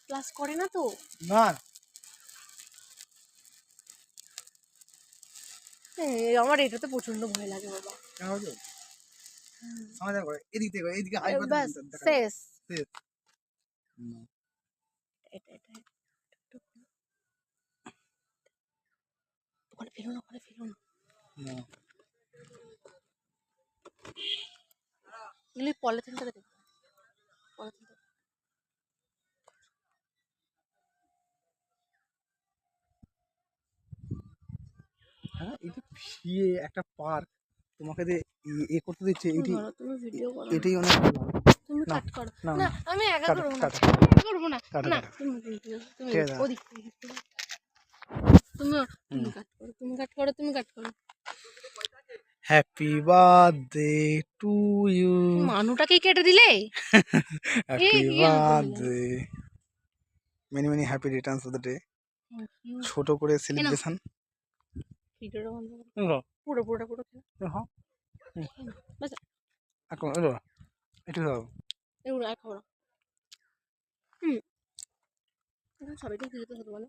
Class করে না তো না আমার এটাতে প্রচন্ড ভয় লাগে বাবা কেন হলো আমাদের করে এদিকে এইদিকে হাই কথা ব্যাস শেষ শেষ এটা এটা ওখানে ফেলো না না এগুলি পলিথিনটাকে দেখো পলিথিনটা হ্যাঁ এটা ফিয়ে একটা পার্ক তোমাকে যে এ করতে দিচ্ছে এটি তুমি ভিডিও করো এটাই অনেক ভালো তুমি কাট করো না না আমি একা কাটো, করব না কাটো। একা করব না কাটো, না কাটো। তুমি ভিডিও তুমি ঠিক আছে। ওদিক থেকে করো। তুমি কাট করো হ্যাপি বার্থডে টু ইউ মানুটাকেই কেটে দিলে হ্যাপি কি birthday many many happy Returns of the day ছোট করে সেলিব্রেশন ভিডিওটা বন্ধ করো পুরোটা হ্যাঁ বাস এখন একটু এগুলো এক খাবো না সবাইকে দিতে হতো বলো